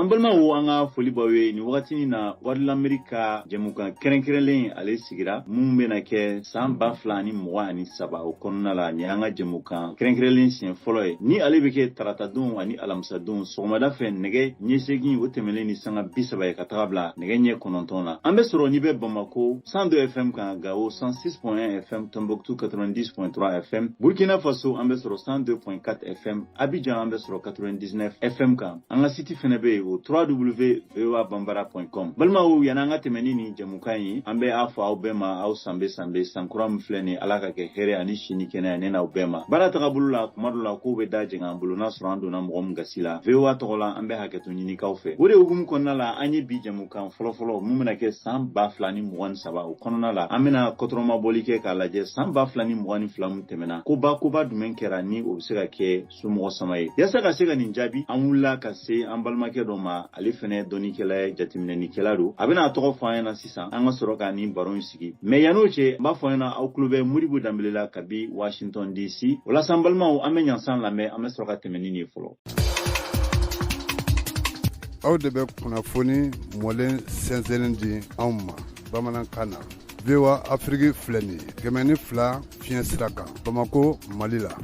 balma wo an ka foli baw ye ni wagati ni na wari Amerika jamukan kɛrɛnkɛrɛnlen ale sigira mun bena kɛ san 2023 o kɔnɔna la ni an ka jamukan kɛrɛnkɛrɛnlen siɲɛ fɔlɔ ye ni ale bɛ kɛ taratadenw ani alamisadenw sɔgɔmada fɛ nɛgɛ ɲɛ 8 o tɛmɛlen ni sanga 30 ye ka taga bila nɛgɛ ɲɛ 9 na an bɛ sɔrɔ ni bɛ Bamako 102 FM kan Gao 106.1 FM Tombouctou 90.3 FM Burkina Faso an bɛ sɔrɔ 102.4 FM Abidjan an bɛ sɔrɔ 99 FM kan an ka site fɛnɛ bɛ o www.voabambara.com balimaw yana an ka tɛmɛni ni jamukan ye an bɛ a fɔ aw bɛɛ ma aw sanbe sankura min filɛ ni ala ka kɛ hɛrɛ ani sini kɛnɛya ne n'aw bɛɛ ma baara taga bolo la kuma dɔ la ko bɛ da jɛngɛ an bolo n'a sɔrɔ an donna mɔgɔ min gasi la VOA tɔgɔ la an bɛ hakɛto ɲinikaw fɛ o de hukumu kɔnɔna la an ye bi jamukan fɔlɔfɔlɔ mun bɛna kɛ san 2023 o kɔnɔna la an bɛna kɔtɔrɔmabɔli kɛ k'a lajɛ san 2022 min tɛmɛna koba jumɛn kɛra ni o bɛ se ka kɛ somɔgɔ sama ye yasa ka se ka nin jaabi an wulila ka se an balimakɛ dɔ ma ale fɛnɛ dɔnnikɛla ye jateminɛnikɛla don a bɛna tɔgɔ fɔ an ɲɛna sisan an ka sɔrɔ ka nin baro in sigi mais yan'o cɛ n b'a fɔ ɲɛna aw tulo bɛ Modibo Danbele la kabi Washington DC walasa an balimaw an bɛ ɲansan lamɛn an bɛ sɔrɔ ka tɛmɛ ni fɔlɔ aw de bɛ kunnafoni mɔlen sɛnsɛnnin di anw ma bamanankan na VOA Afrique filɛ nin ye 102 fiɲɛ sira kan Bamako Mali la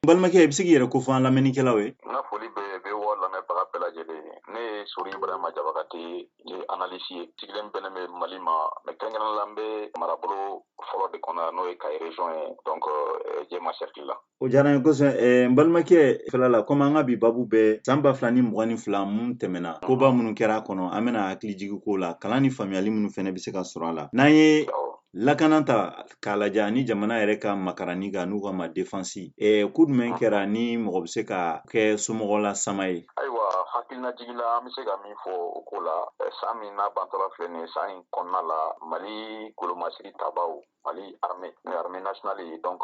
balimakɛ i bɛ se k'i yɛrɛ ko fɔ an lamɛnnikɛlaw ye n ka foli bɛ VOA lamɛnbaga bɛɛ lajɛlen ne ye Sori Ibrahima Jabakate ye analyse ye sigilen bɛnnen bɛ Mali ma mais kɛrɛnkɛrɛnnen la n bɛ marabolo fɔlɔ de kɔnɔ n'o ye Kayi région ye donc Jɛma cercle la o diyara n ye kosɛbɛ n balimakɛ fɛla la komi an ka bi babu bɛɛ san 2022 mun tɛmɛna koba minnu kɛra a kɔnɔ an bɛna hakili jigi ko la kalan ni faamuyali minnu fɛnɛ bɛ se ka sɔrɔ a la n'an ye lakana ta k'a lajɛ ani jamana yɛrɛ ka makarani kan n'u ka ma défense ko jumɛn kɛra ni mɔgɔ bɛ se ka kɛ somɔgɔ la sama ye ayiwa hakilina jigi la an bɛ se ka min fɔ o ko la san min n'a bantɔla filɛ nin ye san in kɔnɔna la Mali golomasigi tabaw Mali armée ni armée nationale ye donc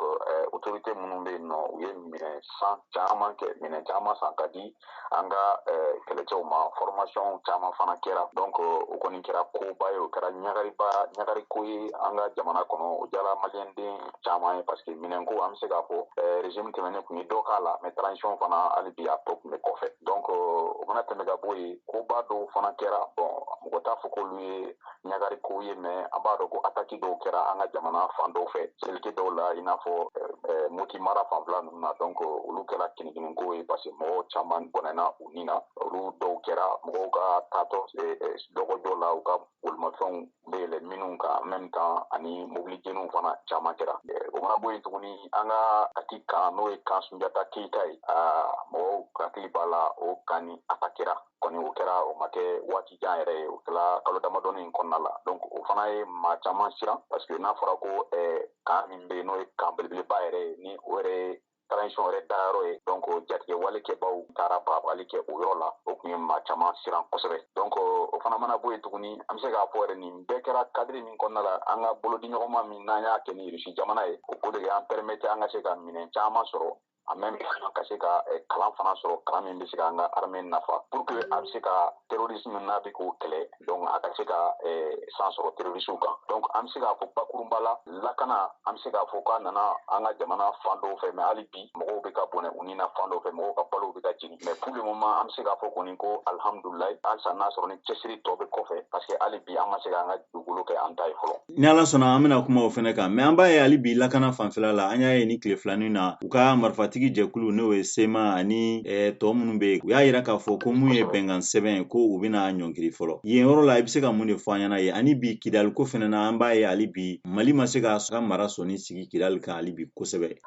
autorité minnu bɛ yen nɔ u ye minɛn san caman kɛ minɛn caman san ka di an ka kɛlɛcɛw ma formation caman fana kɛra donc o kɔni kɛra koba ye o kɛra ɲagari ko ye an ka jamana kɔnɔ o jara maliyɛnden caman ye parce que minɛnko an bɛ se k'a fɔ régime tɛmɛnen tun ye dɔ k'a la mais transition fana hali bi a tɔ tun bɛ kɔfɛ donc o mana tɛmɛ ka bɔ yen koba dɔw fana kɛra bon mɔgɔ t'a fɔ k'olu ye ɲagari ko ye mais an b'a dɔn ko attaque dɔw kɛra an ka jamana fan dɔw fɛ seleke dɔw la i n'a fɔ Moti mara fanfɛla ninnu na donc olu kɛra kinikiniko ye parce que mɔgɔw caman bɔnɛna u ni na olu dɔw kɛra mɔgɔw ka taatɔ dɔgɔjɔ la u ka bolimafɛnw bɛ yɛlɛ minnu kan en même temps ani mobili jeniw fana caman kɛra o mana bɔ yen tuguni an ka kati kan n'o ye kan Sunjata Keyita ye mɔgɔw hakili b'a la o kan ni attaquera kɔni o kɛra o ma kɛ waati jan yɛrɛ ye o kɛra kalo damadɔni in kɔnɔna la donc o fana ye maa caman siran parce que n'a fɔra ko kan min bɛ yen n'o ye kan belebeleba yɛrɛ ye ni o yɛrɛ transition yɛrɛ dayɔrɔ ye donc jatigɛ walekɛbaw taara babali kɛ o yɔrɔ la o tun ye maa caman siran kosɛbɛ donc o fana mana bɔ yen tuguni an bɛ se k'a fɔ yɛrɛ nin bɛɛ kɛra cadre min kɔnɔna la an ka bolodiɲɔgɔnma min n'an y'a kɛ ni Russie jamana ye o de y'an permettre an ka se ka minɛn caman sɔrɔ en même temps ka se ka kalan fana sɔrɔ kalan min bɛ se ka an ka armée nafa pour que a bɛ se ka terrorisme n'a bɛ k'o kɛlɛ donc a ka se ka san sɔrɔ terroriste kan donc an bɛ se k'a fɔ bakurunba la lakana an bɛ se k'a fɔ k'a nana an ka jamana fan dɔw fɛ mais hali bi mɔgɔw bɛ ka bɔnɛ u ni na fan dɔw fɛ mɔgɔw ka balow bɛ ka jigin mais pour le moment an bɛ se k'a fɔ kɔni ko alhamdulilayi halisa n'a sɔrɔ ni cɛsiri tɔ bɛ kɔfɛ parce que hali bi an ma se k'an ka dugukolo kɛ an ta ye fɔlɔ ni ala sɔnna an bɛna kuma o fɛnɛ kan mais an b'a ye hali bi lakana fanfɛla la an y'a ye ni tile filanin na u ka marifatigi jɛkulu n'o ye sema ani tɔ minnu bɛ yen u y'a yira k'a fɔ ko mun ye bɛnkan sɛbɛn ye ko u bɛna ɲɔngiri fɔlɔ yen yɔrɔ la i bɛ se ka mun de fɔ an ɲɛna ye ani bi Kidali ko fɛnɛ na an b'a ye hali bi Mali ma se ka mara sɔnni sigi Kidali kan hali bi kosɛbɛ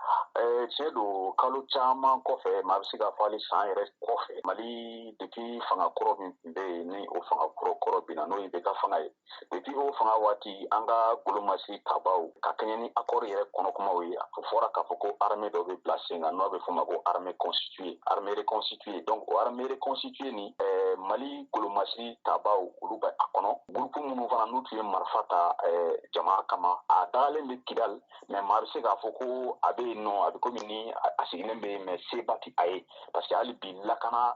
tiɲɛ don kalo caman kɔfɛ maa bɛ se k'a fɔ hali san yɛrɛ kɔfɛ Mali depuis fanga kɔrɔ min tun bɛ yen ni o fanga kɔrɔ binna n'o ye Beka fanga ye depuis o fanga waati an ka golomasi tabaw ka kɛɲɛ ni accord yɛrɛ kɔnɔkumaw ye a fɔra k'a fɔ ko armée dɔ bɛ bila sen kan n'o bɛ f'o ma ko armée constituée armée reconstituée donc o armée reconstituée ni Mali golomasi tabaw olu bɛ a kɔnɔ groupe minnu fana n'u tun ye marifa ta jamana kama a dagalen bɛ Kidali mais maa bɛ se k'a fɔ ko a bɛ yen nɔ a bɛ komi ni a sigilen bɛ yen mais seba tɛ a ye parce que hali bi lakana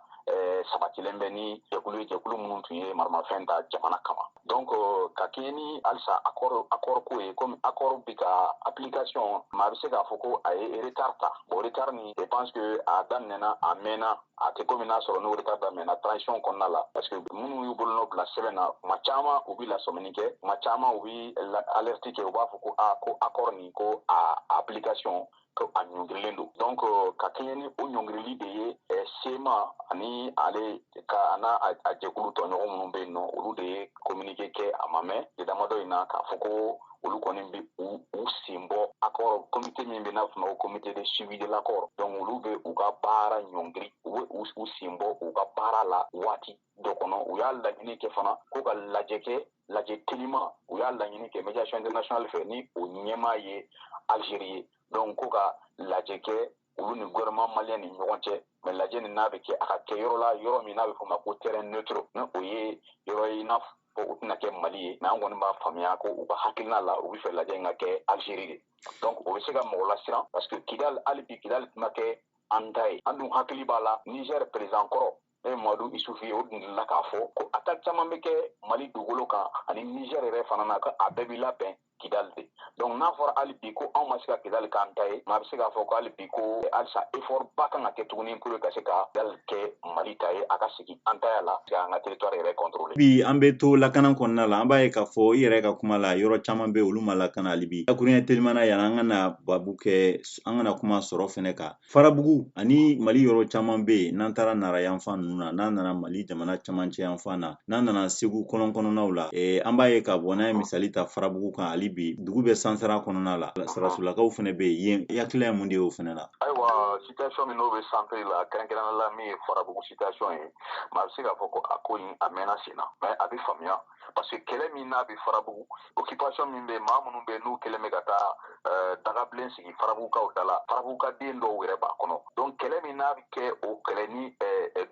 sabatilen bɛ ni jɛkulu minnu tun ye maramafɛn ta jamana kama donc ka kɛɲɛ ni halisa accord ko ye komi accord bɛ ka application maa bɛ se k'a fɔ ko a ye retard ta bon retard ni je pense que a daminɛna a mɛnna a tɛ komi n'a sɔrɔ n'o de ta daminɛna transition kɔnɔna la parce que minnu y'u bolo nɔ bila sɛbɛn na kuma caman u bɛ lasɔmini kɛ kuma caman u bɛ alerte kɛ u b'a fɔ ko ko accord nin ko a application ko a ɲɔngirilen don donc ka kɛɲɛ ni o ɲɔngirili de ye sema ani ale ka n'a a jɛkulu tɔɲɔgɔn minnu bɛ yen nɔ olu de ye communiqué kɛ a ma mɛn damadɔ in na k'a fɔ ko olu kɔni bɛ u sen bɔ accord comité min bɛ n'a fɔ o comité de suivi de l'accord donc olu bɛ u ka baara ɲɔngiri u bɛ u sen bɔ u ka baara la waati dɔ kɔnɔ u y'a laɲini kɛ fana ko ka lajɛ kɛ lajɛ telima u y'a laɲini kɛ médiation internationale fɛ ni o ɲɛmaa ye Algérie ye donc ko ka lajɛ kɛ olu ni gouvernement malien ni ɲɔgɔn cɛ mais lajɛ nin n'a bɛ kɛ a ka kɛ yɔrɔ la yɔrɔ min n'a bɛ fɔ o ma ko terrain neutre ni o ye yɔrɔ ye n'a fɔ o tɛna kɛ Mali ye mais an kɔni b'a faamuya ko u ka hakilina la u bɛ fɛ lajɛ in ka kɛ Algérie de donc o bɛ se ka mɔgɔ lasiran parce que Kidal hali bi Kidal tɛna kɛ an ta ye an dun hakili b'a la Niger président kɔrɔ Mamadou Issoufou ye o dun delila k'a fɔ ko attaque caman bɛ kɛ Mali dugukolo kan ani Niger yɛrɛ fana na ko a bɛɛ bɛ labɛn Kidal de donc n'a fɔra hali bi ko anw ma se ka Kidal k'an ta ye maa bɛ se k'a fɔ ko hali bi ko halisa effort ba kan ka kɛ tuguni pour ka se ka Kidal kɛ Mali ta ye a ka segin an ta la ka an ka territoire yɛrɛ contrôler bi an bɛ to lakana kɔnɔna la an b'a ye k'a fɔ i yɛrɛ ka kuma la yɔrɔ caman bɛ olu ma lakana hali bi dakuruɲɛ telimana yan an kana babu kɛ an kana kuma sɔrɔ fɛnɛ kan farabugu ani Mali yɔrɔ caman bɛ yen n'an taara nara yanfan ninnu na n'an nana Mali jamana camancɛ yanfan na n'an nana Segu kɔnɔnaw la an b'a ye k'a fɔ n'an ye misali ta farabugu kan hali bi dugu bɛ sansara kɔnɔna la Sarasolakaw fɛnɛ bɛ yen i hakili ye mun de ye o fɛnɛ na ayiwa situation min n'o bɛ centre la kɛrɛnkɛrɛnnenya la min ye farabugu situation ye maa bɛ se k'a fɔ ko a ko in a mɛnna sen na mais a bɛ faamuya parce que kɛlɛ min n'a bɛ farabugu occupation min bɛ maa minnu bɛ n'u kɛlen bɛ ka taa dagabilen sigi farabugukaw da la farabugukaden dɔw yɛrɛ b'a kɔnɔ donc kɛlɛ min n'a bɛ kɛ o kɛlɛ ni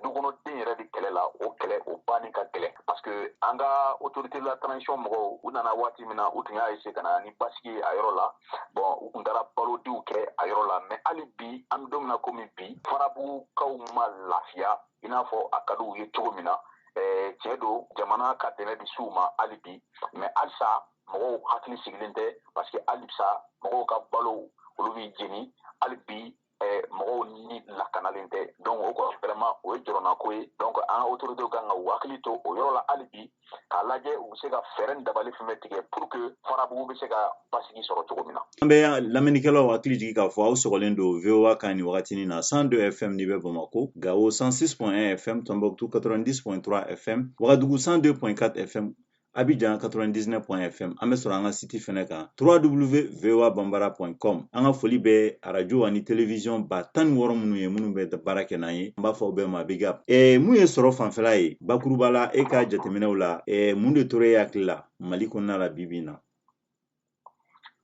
dukɔnɔden yɛrɛ bɛ kɛlɛ la o kɛlɛ o banni ka gɛlɛn parce que an ka autorité de la transition mɔgɔw u nana waati min na u tun y'a essayer ka na ni basigi ye a yɔrɔ la bon u tun taara balodiw kɛ a yɔrɔ la mais hali bi an bɛ don min na komi bi farabugukaw ma lafiya i n'a fɔ a ka d'u ye cogo min na tiɲɛ don jamana ka dɛmɛ bɛ s'u ma hali bi mais halisa mɔgɔw hakili sigilen tɛ parce que halisa mɔgɔw ka balo olu bɛ jeni hali bi mɔgɔw ni lakanalen tɛ donc o kɔrɔ vraiment o ye jɔrɔna ko ye donc an autorités kan ka u hakili to o yɔrɔ la hali bi k'a lajɛ u bɛ se ka fɛɛrɛ dabali fɛn bɛ tigɛ pour que farabugu bɛ se ka basigi sɔrɔ cogo min na. An bɛ lamɛnnikɛlaw hakili jigin k'a fɔ aw sɔgɔlen don VOA kan nin wagatinin na 102 FM ni bɛ Bamakɔ, Gao 106.1 FM, Tombouctou 90.3 FM, Ouagadougou 102.4 FM, Abidjan 99.fm an bɛ sɔrɔ an ka site fɛnɛ kan www.voabambara.com an ka foli bɛ radio ani télévision ba 16 minnu ye minnu bɛ baara kɛ n'an ye an b'a fɔ aw bɛɛ ma big up mun ye sɔrɔ fanfɛla ye bakuruba la e ka jateminɛw la mun de tora e hakili la Mali kɔnɔna la bi bi in na.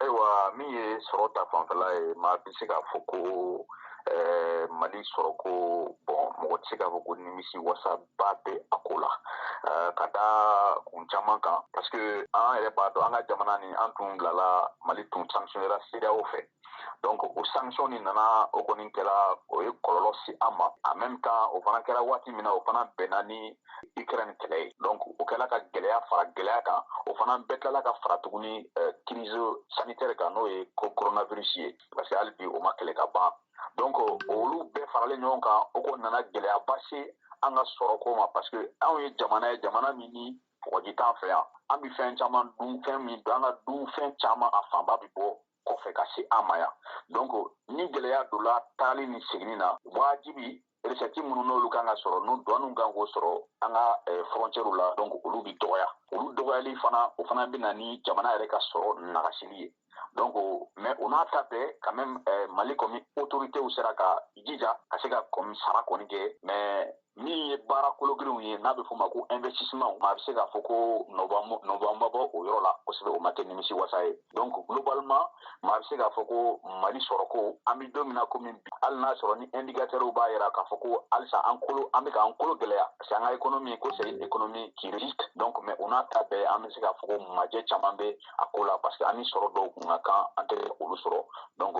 Ayiwa min ye sɔrɔ ta fanfɛla ye maa bɛ se k'a fɔ ko Mali sɔrɔ ko bon mɔgɔ tɛ se k'a fɔ ko nimisi wasa ba bɛ a ko la ka da kun caman kan parce que an yɛrɛ b'a dɔn an ka jamana ni an tun bilala Mali tun sanctionnera CEDEAO fɛ donc o sanction ni nana o kɔni kɛra o ye kɔlɔlɔ se an ma en même temps o fana kɛra waati min na o fana bɛnna ni Ukraine kɛlɛ ye donc o kɛla ka gɛlɛya fara gɛlɛya kan o fana bɛɛ tilala ka fara tuguni crise sanitaire kan n'o ye coronavirus ye parce que hali bi o ma kɛlɛ ka ban donc olu bɛɛ faralen ɲɔgɔn kan o ko nana gɛlɛyaba se an ka sɔrɔ ko ma parce que anw ye jamana ye jamana min ni kɔgɔji t'an fɛ yan an bɛ fɛn caman dun fɛn min don an ka dun fɛn caman a fanba bɛ bɔ kɔfɛ ka se an ma yan donc ni gɛlɛya donna taali ni seginni na wajibi recette minnu n'olu kan ka sɔrɔ n'u douaniw kan k'o sɔrɔ an ka frontière la donc olu bɛ dɔgɔya olu dɔgɔyali fana o fana bɛ na ni jamana yɛrɛ ka sɔrɔ nagasili ye donc mais o n'a ta bɛɛ quand même Mali kɔni autorités sera ka jija ka se ka kɔni sara kɔni kɛ mais min ye baara kologirinw ye n'a bɛ fɔ o ma ko investissement maa bɛ se k'a fɔ ko nɔbɔ ma bɔ o yɔrɔ la kosɛbɛ o ma kɛ nimisi wasa ye donc globalement maa bɛ se k'a fɔ ko Mali sɔrɔ ko an bɛ don min na komi bi hali n'a sɔrɔ ni indicateurs b'a jira k'a fɔ ko halisa an bɛ k'an kolo gɛlɛya parce que an ka économie ko c'est une économie qui résiste donc mais o n'a ta bɛɛ an bɛ se k'a fɔ ko majɛ caman bɛ a ko la parce que an ni sɔrɔ dɔw kun ka kan an tɛ olu sɔrɔ donc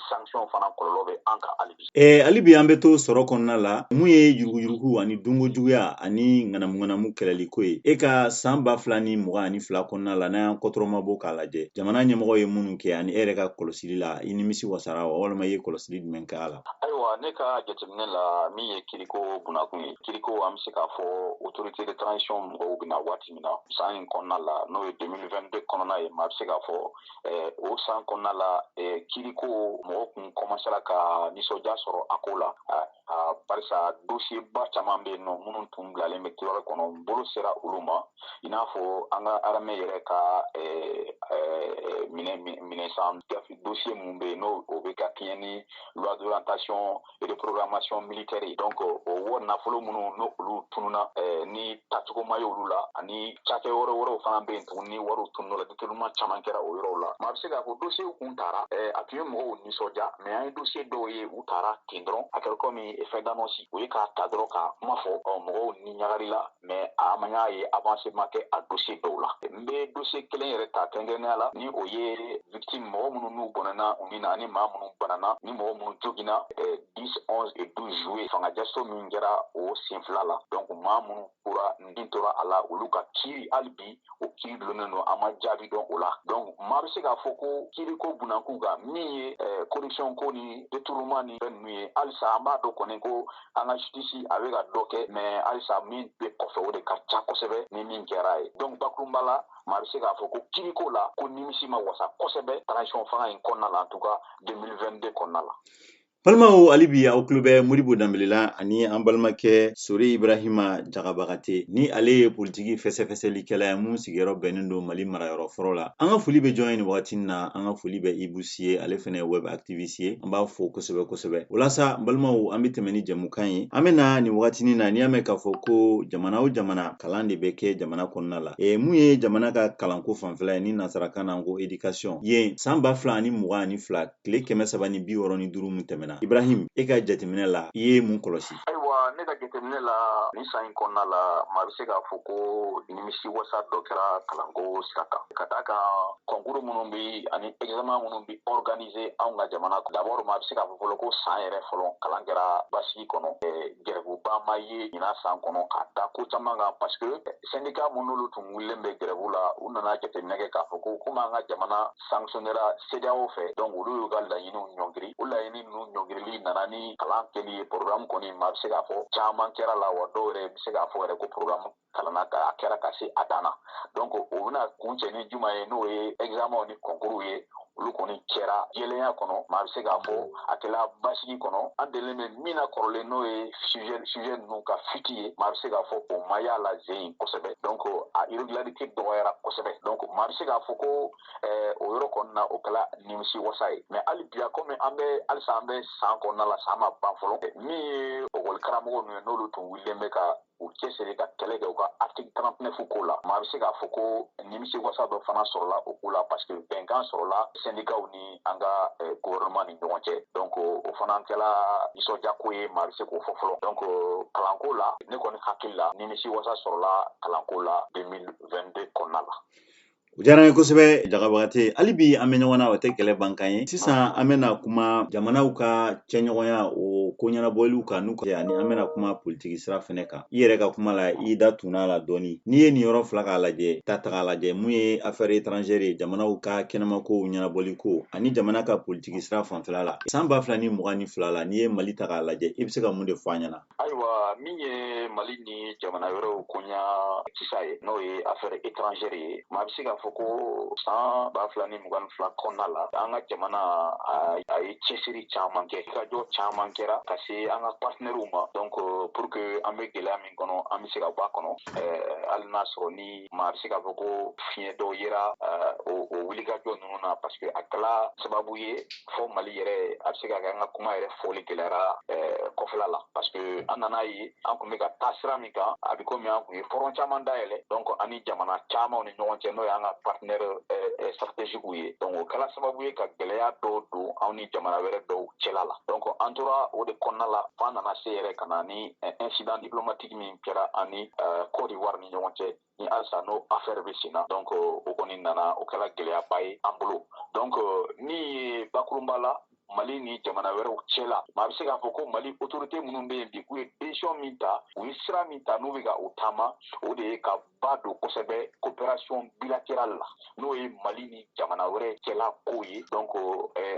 sanction fana kɔlɔlɔ bɛ an kan hali bi. Hali bi an bɛ to sɔrɔ kɔnɔna la mun ye yuruguyurugu ani dunkojuguya ani ŋanamu kɛlɛli ko ye e ka san 2022 kɔnɔna la n'an y'an kɔtɔrɔmabɔ k'a lajɛ jamana ɲɛmɔgɔ ye minnu kɛ ani e yɛrɛ ka kɔlɔsili la i nimisi wasara wa walima i ye kɔlɔsili jumɛn kɛ a la. ne ka jateminɛ la min ye kiriko bunakun ye kiriko an bɛ se k'a fɔ autorité de transition mɔgɔw bɛna waati min na san in kɔnɔna la n'o ye 2022 kɔnɔna ye maa bɛ se k'a fɔ o san kɔnɔna la kiriko mɔgɔw kun commencera ka nisɔndiya sɔrɔ a ko la barisa dossier ba caman bɛ yen nɔ minnu tun bilalen bɛ kibaru kɔnɔ bolo sera olu ma i n'a fɔ an ka armée yɛrɛ ka minɛnsan dossier mun bɛ yen n'o bɛ ka kɛɲɛ ni loi d'orientation et de programmation militaire donc o wari nafolo minnu n'olu tununa ni tacogo ma ye olu la ani cakɛ wɛrɛw fana bɛ yen tuguni ni wariw tununa la détournement caman kɛra o yɔrɔw la maa bɛ se k'a fɔ dossier kun taara a tun ye mɔgɔw nisɔndiya mais an ye dossier dɔw ye u taara ten dɔrɔn a kɛra comme effet d'annonce o ye k'a ta dɔrɔn ka kuma fɔ mɔgɔw ni ɲagari la mais a ma y'a ye avancement kɛ a dossier dɔw la n bɛ dossier kelen yɛrɛ ta kɛrɛnkɛrɛnnenya la ni o ye victime mɔgɔ minnu n'u bɔnɛna u ni na ani maa minnu banana ni mɔgɔ minnu joginna 10, 11 et 12 juillet fangajɛso min kɛra o sen fila la donc maa minnu kura nin tora a la olu ka kiiri hali bi o kiiri dulonnen don a ma jaabi dɔn o la donc maa bɛ se k'a fɔ ko kiiri ko bunakun kan min ye corruption ko ni détournement ni fɛn ninnu ye halisa an b'a dɔn kɔni ko an ka justice a bɛ ka dɔ kɛ mais halisa min bɛ kɔfɛ o de ka ca kosɛbɛ ni min kɛra ye donc bakurunba la maa bɛ se k'a fɔ ko kiiriko la ko nimisi ma wasa kosɛbɛ transition fanga in kɔnɔna la en tout cas 2022 kɔnɔna la. balimaw hali bi aw tulo bɛ Modibo Danbɛlɛla ani an balimakɛ Sori Ibrahima Jagabagate ni ale ye politiki fɛsɛfɛsɛlikɛla ye mun sigiyɔrɔ bɛnnen don Mali marayɔrɔ fɔlɔ la. An ka foli bɛ jɔn ye nin wagati na an ka foli bɛ Ibu Si ye ale fana ye web activiste ye an b'a fɔ kosɛbɛ kosɛbɛ. Walasa balimaw an bɛ tɛmɛ ni jamukan ye an bɛ na nin wagati na n'i y'a mɛn k'a fɔ ko jamana o jamana kalan de bɛ kɛ jamana kɔnɔna la. Mun ye jamana ka kalanko fanfɛla ye ni nansarakan na ko éducation yen san 2022 tile 365 mun tɛmɛna. Ibrahim e ka jateminɛ la i ye mun kɔlɔsi? Ayiwa ne ka jateminɛ la ni san in kɔnɔna la maa bɛ se k'a fɔ ko nimisi wasa dɔ kɛra kalanko sira kan ka d'a kan concours minnu bɛ ani examen minnu bɛ organiser anw ka jamana kɔnɔ d'abord maa bɛ se k'a fɔ fɔlɔ ko san yɛrɛ fɔlɔ kalan kɛra basigi kɔnɔ gɛrɛbuba ma ye ɲinan san kɔnɔ ka da ko caman kan parce que syndicat minnu tun wulilen bɛ gɛrɛbu la u nana jateminɛ kɛ k'a fɔ ko komi an ka jamana sanctionnera CEDEAO fɛ donc olu y'u ka laɲiniw ɲɔngiri o laɲini ninnu ɲɔngirili nana ni kalan kɛli ye programme kɔni maa bɛ se k'a fɔ caman kɛra la wa dɔw yɛrɛ bɛ se k'a fɔ yɛrɛ ko programme kalanna a kɛra ka se a dan na donc o bɛna kun cɛ ni juma ye n'o ye examen ni concours ye olu kɔni kɛra yɛlɛnya kɔnɔ maa bɛ se k'a fɔ a kɛra basigi kɔnɔ an delilen bɛ min na kɔrɔlen n'o ye sujet ninnu ka fuite ye maa bɛ se k'a fɔ o ma y'a la zen kosɛbɛ donc a irrégularité dɔgɔyara kosɛbɛ donc maa bɛ se k'a fɔ ko o yɔrɔ kɔnɔna na o kɛra nimisi wasa ye mais hali bi komi halisa an bɛ san kɔnɔna la san ma ban fɔlɔ min ye ekɔli karamɔgɔ ninnu ye n'olu tun wulilen bɛ ka u cɛsiri ka kɛlɛ kɛ u ka article 39 ko la maa bɛ se k'a fɔ ko nimisi wasa dɔ fana sɔrɔla o ko la parce que bɛnkan sɔrɔla syndicats ni an ka gouvernement ni ɲɔgɔn cɛ donc o fana kɛra nisɔndiya ko ye maa bɛ se k'o fɔ fɔlɔ donc kalanko la ne kɔni hakili la nimisi wasa sɔrɔla kalanko la 2022 kɔnɔna la. O diyara n ye kosɛbɛ Jagabagate hali bi an bɛ ɲɔgɔn na o tɛ kɛlɛ ban kan ye sisan an bɛna kuma jamanaw ka cɛɲɔgɔnya o ko ɲɛnabɔliw kan n'u ka ani an bɛna kuma politiki sira fɛnɛ kan i yɛrɛ ka kuma la i da tunna la dɔɔni n'i ye nin yɔrɔ fila k'a lajɛ ta taga lajɛ mun ye affaire étrangère ye jamanaw ka kɛnɛmakow ɲɛnabɔli ko ani jamana ka politiki sira fanfɛla la san 2022 la n'i ye Mali ta k'a lajɛ i bɛ se ka mun de fɔ an ɲɛna? Ayiwa min ye Mali ni jamana wɛrɛw koɲa kisa ye n'o ye affaire étrangère ye maa bɛ se k'a fɔ ko san 2022 kɔnɔna la an ka jamana a ye cɛsiri caman kɛ ikajɔ caman kɛra ka se an ka partenaires ma donc pour que an bɛ gɛlɛya min kɔnɔ an bɛ se ka bɔ a kɔnɔ hali n'a sɔrɔ ni maa bɛ se k'a fɔ ko fiɲɛ dɔw yera o wulikajɔ ninnu na parce que a kɛla sababu ye fɔ Mali yɛrɛ a bɛ se ka kɛ an ka kuma yɛrɛ fɔli gɛlɛyara kɔfɛla la parce que an nana ye an kun bɛ ka taa sira min kan a bɛ komi an kun ye front caman dayɛlɛ donc ani jamana camanw ni ɲɔgɔn cɛ n'o ye an ka partenaires stratégiques ye donc o kɛla sababu ye ka gɛlɛya dɔw don anw ni jamana wɛrɛ dɔw cɛla la donc an tora o de kɔnɔna la f'an nana se yɛrɛ ka na ni incident diplomatique min kɛra ani Côte d'Ivoire ni ɲɔgɔn cɛ ni halisa n'o affaire bɛ sen na donc o kɔni nana o kɛla gɛlɛyaba ye an bolo donc min ye bakurunba la Mali ni jamana wɛrɛw cɛla maa bɛ se k'a fɔ ko Mali autorité minnu bɛ yen bi k'u ye décision min ta u ye sira min ta n'u bɛ ka o taama o de ye ka ba don kosɛbɛ coopération bilatérale la n'o ye Mali ni jamana wɛrɛ cɛla ko ye donc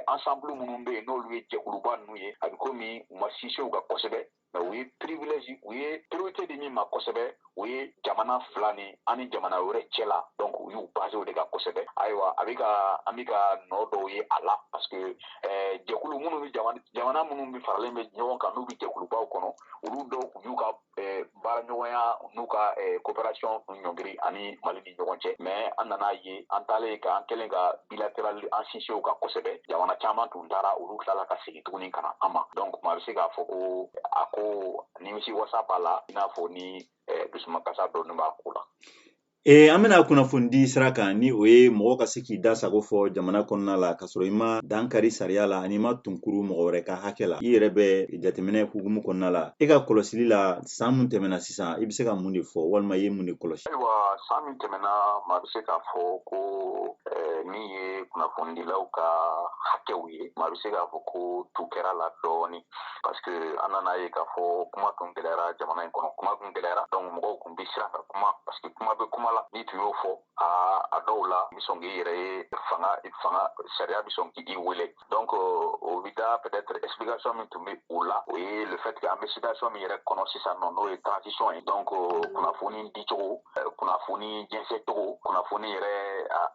ensemble minnu bɛ yen n'olu ye jɛkuluba ninnu ye a bɛ komi u ma sinsin u kan kosɛbɛ u ye privilège u ye priorité di min ma kosɛbɛ o ye jamana fila ni ani jamana wɛrɛ cɛla donc u y'u basé o de kan kosɛbɛ ayiwa an bɛ ka nɔ dɔw ye a la parce que jɛkulu minnu bɛ jamana minnu bɛ faralen bɛ ɲɔgɔn kan n'u bɛ jɛkulubaw kɔnɔ olu dɔw tun y'u ka baaraɲɔgɔnya n'u ka coopération ɲɔngiri ani Mali ni ɲɔgɔn cɛ mais an nana ye an taalen ka an kɛlen ka bilatéral an sinsin o kan kosɛbɛ jamana caman tun taara olu tilala ka segin tuguni ka na an ma donc maa bɛ se k'a fɔ ko a ko nimisi wasa b'a la i n'a fɔ ni dusumakasa dɔɔnin b'a ko la. An bɛna kunnafoni di sira kan ni o ye mɔgɔ ka se k'i da sago fɔ jamana kɔnɔna la ka sɔrɔ i ma dankari sariya la ani ma tunkuru mɔgɔ wɛrɛ ka hakɛ la i yɛrɛ bɛ jateminɛ hukumu kɔnɔna la e ka kɔlɔsili la san mun tɛmɛna sisan i bɛ se ka mun de fɔ walima i ye mun de kɔlɔsi? Ayiwa san min tɛmɛna maa bɛ se k'a fɔ ko min ye kunnafonidilaw ka hakɛw ye maa bɛ se k'a fɔ ko tu kɛra la dɔɔnin parce que an nana ye k'a fɔ kuma tun gɛlɛyara jamana in kɔnɔ kuma tun gɛlɛyara donc mɔgɔw tun bɛ siran ka kuma parce que kuma bɛ kuma la n'i tun y'o fɔ a dɔw la i bɛ sɔn k'i yɛrɛ ye fanga sariya bɛ sɔn k'i wele donc o bɛ da peut-être explication min tun bɛ o la o ye le fait que an bɛ situation min yɛrɛ kɔnɔ sisan nɔ n'o ye transition ye donc kunnafoni dicogo kunnafoni jɛnsɛncogo kunnafoni yɛrɛ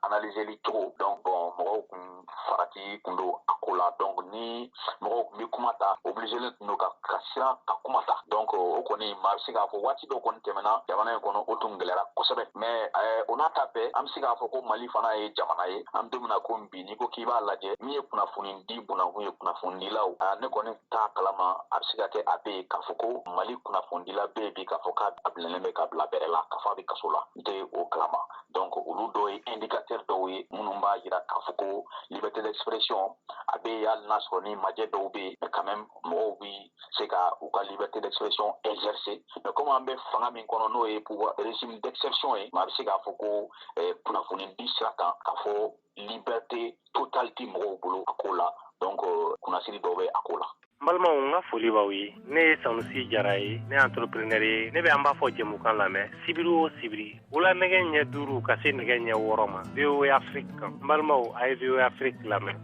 analyseli cogo donc bon mɔgɔw kun farati kun don a ko la donc ni mɔgɔw kun bɛ kuma ta obligé tun don ka siran ka kuma ta donc o kɔni maa bɛ se k'a fɔ waati dɔ kɔni tɛmɛna jamana in kɔnɔ o tun gɛlɛyara kosɛbɛ mais o n'a ta bɛɛ an bɛ se k'a fɔ ko Mali fana ye jamana ye an bɛ don min na ko bi n'i ko k'i b'a lajɛ min ye kunnafoni di bunakun ye kunnafonidilaw ne kɔni t'a kalama a bɛ se ka kɛ a bɛ yen k'a fɔ ko Mali kunnafonidila bɛ yen bi k'a fɔ k'a bilalen bɛ ka bila bɛrɛ la k'a fɔ a bɛ kaso la n tɛ o kalama donc olu dɔw ye indicateur dɔw ye minnu b'a jira k'a fɔ ko liberté d'expression a bɛ yen hali n'a sɔrɔ ni majɛ dɔw bɛ yen mais quand même mɔgɔw bɛ se ka u ka liberté d'expression exercer mais comme an bɛ fanga min kɔnɔ n'o ye pouvoir régime d'exception ye maa bɛ se k'a fɔ ko kunnafoni di sira kan k'a fɔ liberté totale tɛ mɔgɔw bolo a ko la donc kunnasiri dɔw bɛ a ko la. N balimaw n ka foli b'aw ye ne ye Sanusi Jara ye ne ye entrepreneur ye ne bɛ an b'a fɔ jɛmukan lamɛn sibiri o sibiri wula nɛgɛ ɲɛ 5 ka se nɛgɛ ɲɛ 6 ma VOA Afrique kan n balimaw a ye VOA Afrique lamɛn.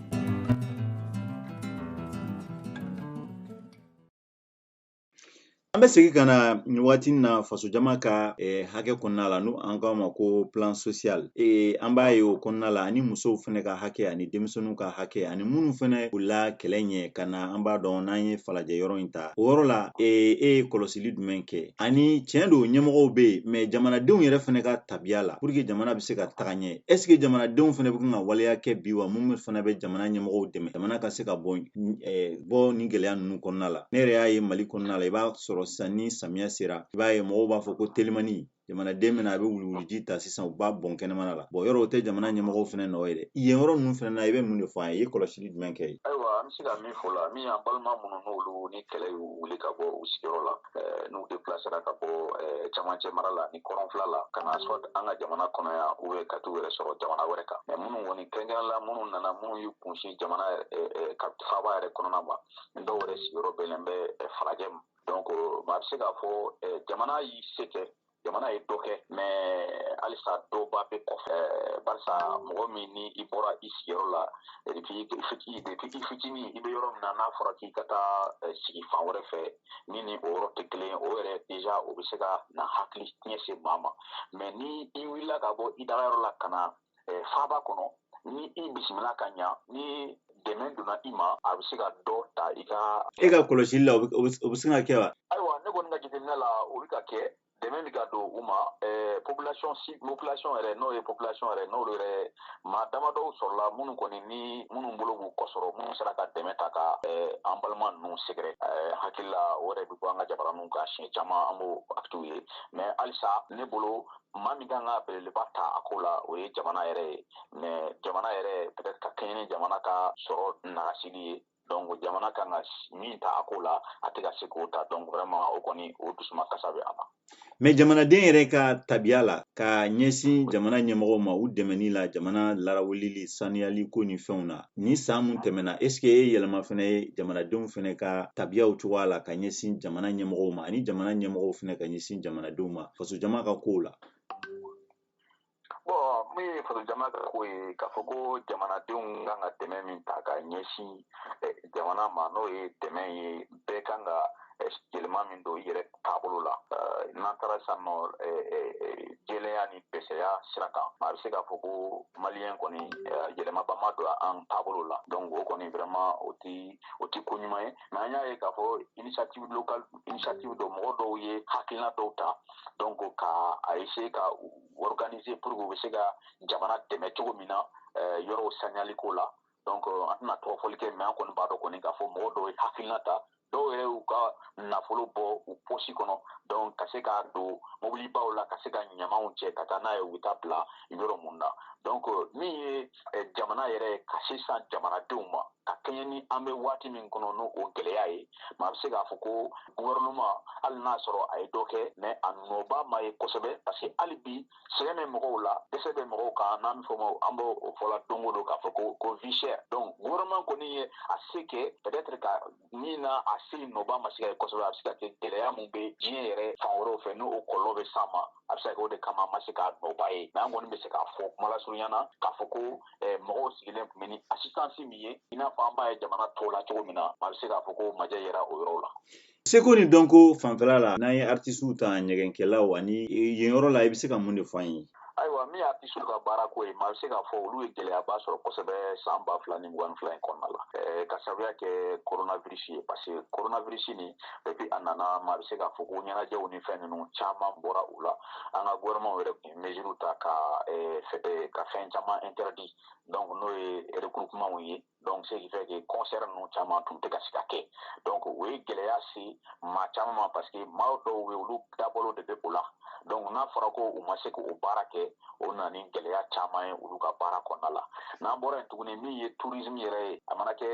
An bɛ segin ka na nin waati na faso jama ka hakɛ kɔnɔna la n'o an k'a ma ko plan social an b'a ye o kɔnɔna la ani musow fana ka hakɛ ani denmisɛnninw ka hakɛ ani minnu fana bolila kɛlɛ ɲɛ ka na an b'a dɔn n'an ye falajɛ yɔrɔ in ta o yɔrɔ la e ye kɔlɔsili jumɛn kɛ ani tiɲɛ don ɲɛmɔgɔw bɛ yen mais jamanadenw yɛrɛ fana ka tabiya la pour que jamana bɛ se ka taga ɲɛ est ce que jamanadenw fana bɛ kan ka waleya kɛ bi wa mun fana bɛ jamana ɲɛmɔgɔw dɛmɛ jamana ka se ka bɔ nin gɛlɛya ninnu kɔnɔna la ne yɛrɛ y'a ye Mali kɔnɔna la i b'a sɔrɔ sisan ni samiya sera i b'a ye mɔgɔw b'a fɔ ko telimani jamanaden bɛna a bɛ wuluwuluji ta sisan u b'a bɔn kɛnɛmana la bon yɔrɔ o tɛ jamana ɲɛmɔgɔw fana nɔ ye dɛ yen yɔrɔ ninnu fana na i bɛ mun de fɔ an ye i ye kɔlɔsili jumɛn kɛ yen? Ayiwa an bɛ se ka min fɔ la min y'an balima minnu n'olu ni kɛlɛ y'u wuli ka bɔ u sigiyɔrɔ la n'u déplacera ka bɔ camancɛ mara la ni kɔrɔnfila la ka na soit an ka jamana kɔnɔ yan ou bien ka t'u yɛrɛ sɔrɔ jamana wɛrɛ kan mais minnu kɔni kɛrɛnkɛrɛnnenya la minnu nana minnu y'u kunsi jamana ka faaba yɛrɛ kɔnɔna ma dɔw yɛrɛ sigiyɔrɔ bɛnnen bɛ falajɛ ma donc maa bɛ se k'a fɔ jamana y'i se kɛ jamana ye dɔ kɛ mais halisa dɔba bɛ kɔfɛ barisa mɔgɔ min ni i bɔra i sigiyɔrɔ la depuis i fitinin i bɛ yɔrɔ min na n'a fɔra k'i ka taa sigi fan wɛrɛ fɛ ni ni o yɔrɔ tɛ kelen o yɛrɛ déjà o bɛ se ka na hakili tiɲɛ se maa ma mais ni i wulila ka bɔ i dagayɔrɔ la ka na faaba kɔnɔ ni i bisimila ka ɲa ni dɛmɛ donna i ma a bɛ se ka dɔ ta i ka. E ka kɔlɔsili la o bɛ se ka kɛ wa? Ayiwa ne kɔni ka jateminɛ la o bɛ ka kɛ dɛmɛ bɛ ka don u ma population yɛrɛ n'o ye population yɛrɛ n'olu yɛrɛ maa damadɔw sɔrɔla minnu kɔni ni minnu bolo b'u kɔ sɔrɔ minnu sera ka dɛmɛ ta ka an balima ninnu sɛgɛrɛ hakili la o yɛrɛ bɛ bɔ an ka jabaraninw ka siɲɛ caman an b'o actes ye mais halisa ne bolo maa min kan ka belebeleba ta a ko la o ye jamana yɛrɛ ye mais jamana yɛrɛ peut-être ka kɛɲɛ ni jamana ka sɔrɔ nakasili ye donc jamana kan ka min ta a ko la a tɛ ka se k'o ta donc vraiment o kɔni o dusuma kasa bɛ a la. Mais jamanaden yɛrɛ ka tabiya la ka ɲɛsin jamana ɲɛmɔgɔw ma u dɛmɛni la jamana laraweleli saniyali ko ni fɛnw na ni san mun tɛmɛna est ce que e yɛlɛma fɛnɛ ye jamanadenw fɛnɛ ka tabiyaw cogoya la ka ɲɛsin jamana ɲɛmɔgɔw ma ani jamana ɲɛmɔgɔw fɛnɛ ka ɲɛsin jamanadenw ma faso jama ka kow la? Bon min ye faso jama ka ko ye k'a fɔ ko jamanadenw kan ka dɛmɛ min ta ka ɲɛsin jamana ma n'o ye dɛmɛ ye bɛɛ kan ka yɛlɛma min don i yɛrɛ taabolo la n'an taara sisan nɔ jɛlenya ni dɛsɛya sira kan a bɛ se k'a fɔ ko maliyɛn kɔni yɛlɛmaba ma don an taabolo la donc o kɔni vraiment o ti ko ɲuman ye mais an y'a ye k'a fɔ initiative locale initiative dɔ mɔgɔ dɔw ye hakilina dɔw ta donc ka a essayer ka organiser pour que u bɛ se ka jamana dɛmɛ cogo min na yɔrɔw saniyaliko la donc an tɛna tɔgɔfɔli kɛ mais an kɔni b'a dɔn kɔni k'a fɔ mɔgɔ dɔw ye hakilina ta dɔw yɛrɛ y'u ka nafolo bɔ u posi kɔnɔ donc ka se k'a don mobilibaw la ka se ka ɲamaw cɛ ka taa n'a ye u bɛ taa bila yɔrɔ mun na donc min ye jamana yɛrɛ ka sisan jamanadenw ma ka kɛɲɛ ni an bɛ waati min kɔnɔ n'o o gɛlɛya ye mais a bɛ se k'a fɔ ko gouvernement hali n'a sɔrɔ a ye dɔ kɛ mais a nɔba ma ye kosɛbɛ parce que hali bi sɛgɛn bɛ mɔgɔw la dɛsɛ bɛ mɔgɔw kan n'an bɛ fɔ ma an b'o fɔla don o don k'a fɔ ko vie chère donc gouvernement kɔni ye a se kɛ peut-être ka min na a se nɔba ma se ka ye kosɛbɛ a bɛ se ka kɛ gɛlɛya mun bɛ diɲɛ yɛrɛ fan wɛrɛw fɛ n'o kɔlɔlɔ bɛ s'an ma a bɛ se ka kɛ o de kama an ma se k'a nɔba ye mais an kɔni bɛ se k'a fɔ kuma lasurunya na k'a fɔ ko mɔgɔw sigilen tun bɛ ni assistance min ye i n'a fɔ an b'a ye jamana tɔw la cogo min na a bɛ se k'a fɔ ko majɛ yɛrɛ o yɔrɔ la. Seko ni dɔnko fanfɛla la n'an ye artisiw ta ɲɛgɛnkɛlaw ani yen yɔrɔ la i bɛ se ka mun de fɔ an ye? Ayiwa min ye artisiw ka baara ko ye maa bɛ se k'a fɔ olu ye gɛlɛyaba sɔrɔ kosɛbɛ san 2022 in kɔnɔna la ka sababuya kɛ coronavirus ye parce que coronavirus nin depuis a nana maa bɛ se k'a fɔ ko ɲɛnajɛw ni fɛn ninnu caman bɔra u la an ka gouvernement yɛrɛ tun ye mesure ta ka fɛn caman interdit donc n'o ye regroupement ye donc ce qui fait que concert ninnu caman tun tɛ ka se ka kɛ donc o ye gɛlɛya se maa caman ma parce que maa dɔw bɛ olu dabɔlen de bɛ o la donc n'a fɔra ko u ma se k'o baara kɛ o nana ni gɛlɛya caman ye olu ka baara kɔnɔna la n'an bɔra yen tuguni min ye tourisme yɛrɛ ye a mana kɛ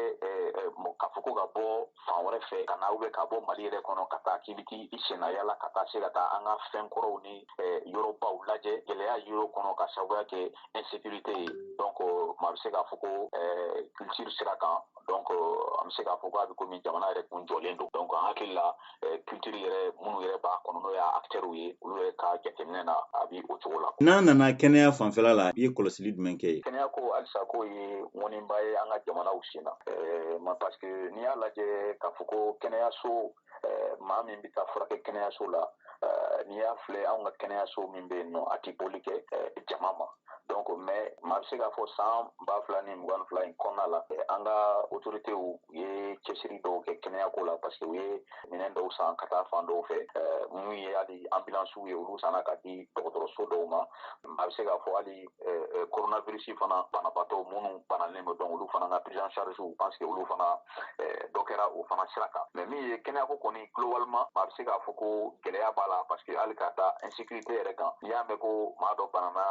k'a fɔ ko ka bɔ fan wɛrɛ fɛ ka na ka bɔ mali yɛrɛ kɔnɔ ka taa k'i bɛ t'i senna yala ka taa se ka taa an ka fɛn kɔrɔw ni yɔrɔbaw lajɛ gɛlɛya yɔrɔ kɔnɔ ka sababuya kɛ insécurité ye donc maa bɛ se k'a fɔ ko culture sira kan donc an bɛ se k'a fɔ ko a bɛ komi jamana yɛrɛ kun jɔlen don donc an hakili la culture yɛrɛ minnu yɛrɛ b'a kɔnɔ n'o ye acteurs ye olu yɛrɛ ka jateminɛ na a bi o cogo la. N'an nana kɛnɛya fanfɛla la i ye kɔlɔsili jumɛn kɛ? Kɛnɛya ko halisa ko ye ŋɔniba ye an ka jamanaw sen na parce que n'i y'a lajɛ k'a fɔ ko kɛnɛyaso maa min bɛ taa furakɛ kɛnɛyaso la n'i y'a filɛ anw ka kɛnɛyaso min bɛ yen nɔ a tɛ boli kɛ jama ma donc mais maa bɛ se k'a fɔ san 2022 in kɔnɔna la an ka autorités ye cɛsiri dɔw kɛ kɛnɛyako la parce que u ye minɛn dɔw san ka taa fan dɔw fɛ mun ye hali ambulance ye olu sanna ka di dɔgɔtɔrɔso dɔw ma a bɛ se k'a fɔ hali coronavirus fana banabaatɔ minnu banalen don donc olu fana ka prise en charge parce que olu fana dɔ kɛra o fana sira kan mais min ye kɛnɛyako kɔni globalement a bɛ se k'a fɔ ko gɛlɛya b'a la parce que hali ka taa insécurité yɛrɛ kan n'i y'a mɛn ko maa dɔ banana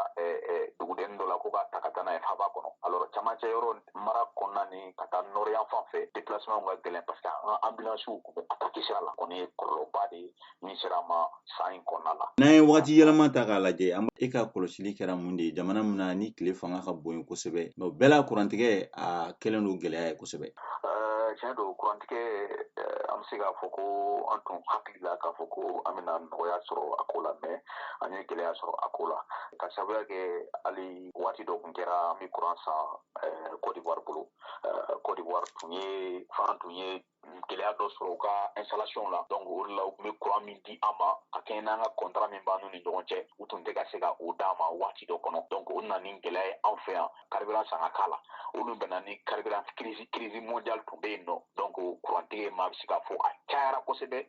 dugudennin dɔ la ko k'a ta ka taa n'a ye faba kɔnɔ alors camancɛ yɔrɔ mara kɔnɔna ni ka taa nɔrɔ yan fan fɛ déplacement ka gɛlɛn parce que an ka ambulance tun bɛ attaquer sira la kɔni ye kɔlɔlɔba de ye min sera a ma san in kɔnɔna la. N'an ye wagati yɛlɛma ta k'a lajɛ e ka kɔlɔsili kɛra mun de ye jamana min na ni tile fanga ka bon kosɛbɛ mais bɛɛ la kurantigɛ a kɛlen don gɛlɛya ye kosɛbɛ. Tiɲɛ don kurantigɛ an bɛ se k'a fɔ ko an tun hakili la k'a fɔ ko an bɛna nɔgɔya sɔrɔ a ko la mais an ye gɛlɛya sɔrɔ a ko la ka sababuya kɛ hali waati dɔ tun kɛra an bɛ kuran san Côte d'Ivoire bolo Côte d'Ivoire tun ye gɛlɛya dɔ sɔrɔ u ka installation la donc o de la u tun bɛ kuran min di an ma ka kɛɲɛ n'an ka contrat min b'an n'u ni ɲɔgɔn cɛ u tun tɛ ka se ka o d'a ma waati dɔ kɔnɔ donc o nana ni gɛlɛya ye an fɛ yan carburant san ka k'a la olu bɛnna ni carburant crise mondiale tun bɛ yen nɔ donc kurantigɛ maa bɛ se k'a fɔ a cayara kosɛbɛ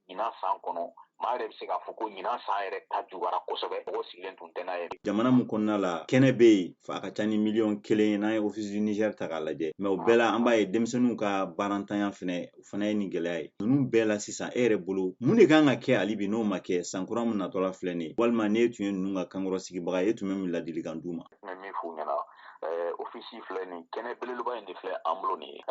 ɲinan san kɔnɔ maa yɛrɛ bɛ se k'a fɔ ko ɲinan san yɛrɛ ta juguyara kosɛbɛ mɔgɔ sigilen tun tɛ n'a ye. Jamana mun kɔnɔna la kɛnɛ bɛ yen fa a ka ca ni 1,1 ye n'an ye office du Niger ta k'a lajɛ mais o bɛɛ la an b'a ye denmisɛnninw ka baarantanya fɛnɛ o fana ye nin gɛlɛya ye ninnu bɛɛ la sisan e yɛrɛ bolo mun de kan ka kɛ hali bi n'o ma kɛ sankura min natɔla filɛ nin ye walima ne tun ye ninnu ka kankɔrɔ sigibaga ye e tun bɛ min ladilikan d'u ma? N bɛ min f'u ɲɛna ofisi filɛ nin kɛnɛ belebeleba in de filɛ an bolo nin ye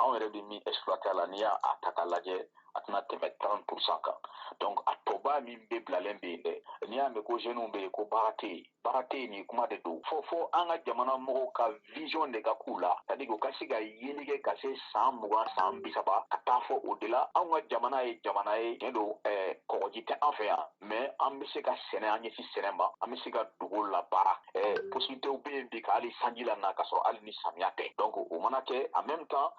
anw yɛrɛ bɛ min exploiter la n'i y'a ta k'a lajɛ a tɛna tɛmɛ 30% kan donc a tɔba min bɛ bilalen bɛ yen dɛ n'i y'a mɛn ko jeunes bɛ yen ko baara tɛ yen nin kuma de don fo an ka jamana mɔgɔw ka vision de ka k'u la c'est à dire u ka se ka yeli kɛ ka se san 20 san 30 ka taa fɔ o de la anw ka jamana ye tiɲɛ don kɔgɔji tɛ an fɛ yan mais an bɛ se ka sɛnɛ an ɲɛsin sɛnɛ ma an bɛ se ka dugu labaara possibilités bɛ yen bi ka hali sanji la na ka sɔrɔ hali ni samiya tɛ donc o mana kɛ en même temps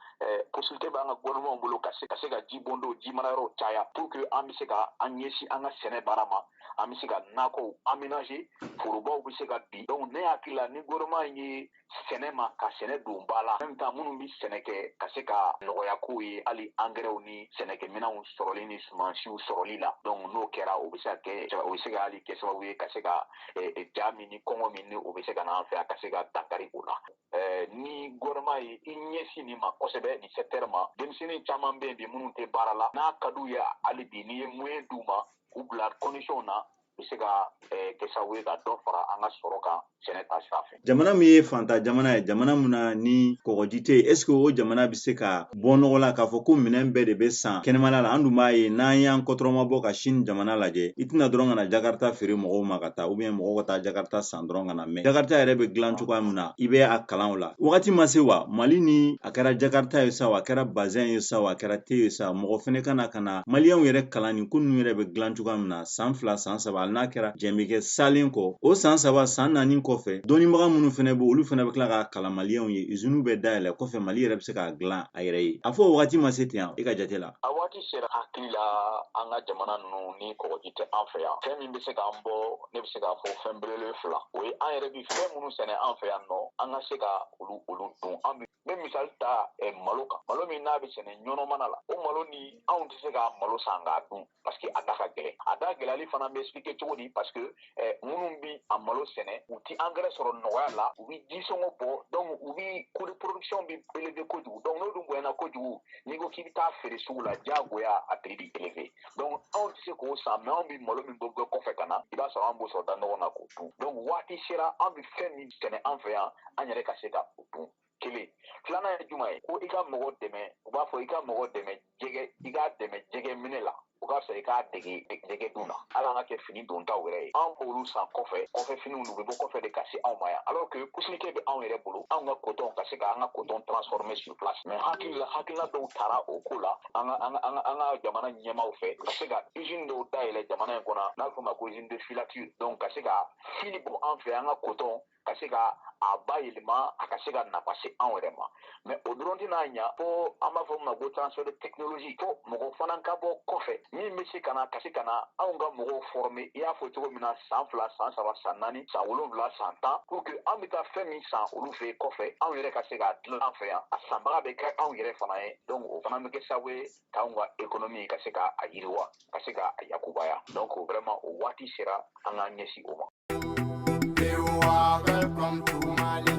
possibilité b'an ka gouvernement bolo ka se ka ji bɔndon ji mara yɔrɔ caya pour que an bɛ se ka an ɲɛsin an ka sɛnɛ baara ma an bɛ se ka nakɔw aménager forobaw bɛ se ka bin donc ne hakili la ni gouvernement ye sɛnɛ ma ka sɛnɛ don ba la en même temps minnu bɛ sɛnɛ kɛ ka se ka nɔgɔya k'u ye hali engrais ni sɛnɛkɛminɛnw sɔrɔli ni sumansiw sɔrɔli la donc n'o kɛra o bɛ se ka hali kɛ sababu ye ka se ka ja min ni kɔngɔ min ni o bɛ se ka na an fɛ yan ka se ka dankari o la ni gouvernement ye i ɲɛsin nin ma kosɛbɛ nin secteur ma denmisɛnnin caman bɛ yen bi minnu tɛ baara la n'a ka d'u ye hali bi n'i ye moyen d'u ma k'u bila condition na bɛ se ka kɛ sababu ye ka dɔ fara an ka sɔrɔ kan sɛnɛ ta sira fɛ. Jamana min ye fanta jamana ye jamana mun na ni kɔgɔji tɛ yen est ce que o jamana bɛ se ka bɔ nɔgɔ la k'a fɔ ko minɛn bɛɛ de bɛ san kɛnɛmana la an dun b'a ye n'an y'an kɔtɔrɔma bɔ ka Chine jamana lajɛ i tɛna dɔrɔn ka na Jakarta feere mɔgɔw ma ka taa ou bien mɔgɔw ka taa Jakarta san dɔrɔn ka na mais Jakarta yɛrɛ bɛ dilan cogoya min na i bɛ a kalan o la wagati ma se wa Mali ni a kɛra Jakarta ye sa a kɛra bazɛn ye sa a kɛra te ye sa mɔgɔ fɛnɛ ka na maliyɛnw yɛrɛ kalan nin ko ninnu yɛrɛ bɛ dilan cogoya min na san 2 san 3 n'a kɛra jɛn bɛ kɛ salen kɔ o san 3 san 4 kɔfɛ dɔnnibaga minnu fɛnɛ bɛ olu fɛnɛ bɛ tila ka kalan maliyɛnw ye usines bɛ dayɛlɛ kɔfɛ Mali yɛrɛ bɛ se k'a dilan a yɛrɛ ye a fɔ o wagati ma se ten e ka jate la a waati sera hakili la an ka jamana ninnu ni kɔgɔji tɛ an fɛ yan fɛn min bɛ se k'an bɔ ne bɛ se k'a fɔ fɛn belebele 2 o ye an yɛrɛ bɛ fɛn minnu sɛnɛ an fɛ yan nɔ an ka se ka olu dun an bɛ misali ta malo kan malo min n'a bɛ sɛnɛ ɲɔnɔmana la o malo ni anw tɛ se ka malo san k'a dun parce que a da ka gɛlɛn a da gɛlɛyali fana bɛ expliquer cogo di parce que minnu bɛ a malo sɛnɛ u tɛ engrais sɔrɔ nɔgɔya la u bɛ jisɔngɔ bɔ donc u bɛ coût de production bɛ élevé kojugu donc n'o dun bonyana kojugu n'i ko k'i bɛ taa feere sugu la diyagoya a prix bɛ élevé donc anw tɛ se k'o san mais anw bɛ malo min bɔ kɔfɛ ka na i b'a sɔrɔ an b'o sɔrɔ da nɔgɔ na k'o dun donc waati sera an bɛ fɛn min sɛnɛ an fɛ yan an yɛrɛ ka se ka o dun kelen filanan ye jumɛn ye ko i ka mɔgɔ dɛmɛ u b'a fɔ i ka mɔgɔ dɛmɛ i k'a dɛmɛ jɛgɛ minɛ la o ka fisa i k'a dege jɛgɛ dun na hali an ka kɛ fini dontaw yɛrɛ ye an b'olu san kɔfɛ finiw u bɛ bɔ kɔfɛ de ka se anw ma yan alors que possibilité bɛ anw yɛrɛ bolo anw ka coton ka se ka an ka coton transformer sur place mais hakilina dɔw taara o ko la an ka jamana ɲɛmaaw fɛ ka se ka usine dɔw dayɛlɛ jamana in kɔnɔ n'a bɛ fɔ ma ko usine de filature donc ka se ka fini bɔ an fɛ an ka coton ka se ka a bayɛlɛma a ka se ka nafa se anw yɛrɛ ma mais o dɔrɔn tɛna ɲa fo an b'a fɔ ma ko transfert de technologie fo mɔgɔ fana ka bɔ kɔfɛ min bɛ se ka na ka se ka na anw ka mɔgɔw former i y'a fɔ cogo min na san 2 san 3 san 4 san 7 san 10 pour que an bɛ taa fɛn min san olu fɛ kɔfɛ anw yɛrɛ ka se ka dilan an fɛ yan a sanbaga bɛ kɛ anw yɛrɛ fana ye donc o fana bɛ kɛ sababu ye k'anw ka économie ka se ka a yiriwa ka se ka a yakubaya donc vraiment o waati sera an k'an ɲɛsin o ma. Welcome to Mali,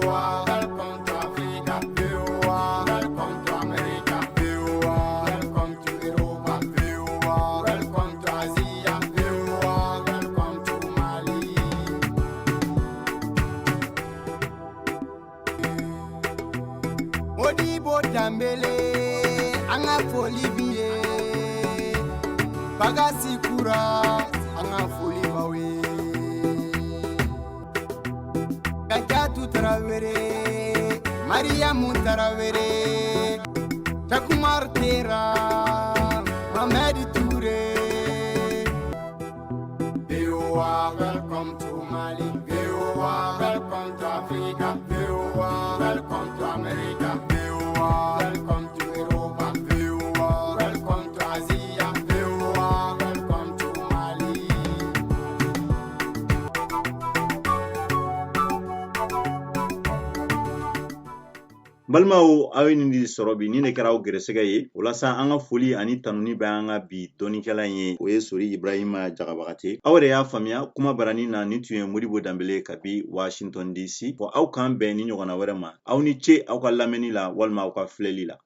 welcome to Africa, welcome to America, welcome to Europe, welcome to Asia, welcome to Mali. Modibo Dambele, anga foli biye, bagasi kura, anga foli bawe. Kajatu Traoré, Mariamou Traoré, Takumar Tera, Mamadi Touré. Welcome to Mali, welcome to Africa, welcome to America, welcome to Europe, welcome to Asia, welcome to Mali. balimaw aw ye nin di sɔrɔ bi nin de kɛra aw gɛrɛsɛgɛ ye walasa an ka foli ani tanuni bɛ an ka bi dɔnikɛla ye o ye Sori Ibrahima Jagabagate aw yɛrɛ y'a faamuya kuma barani na nin tun ye Modibo Dambele kabi Washington DC fɔ aw k'an bɛn ni ɲɔgɔnna wɛrɛ ma aw ni ce aw ka lamɛnni la walima aw ka filɛli la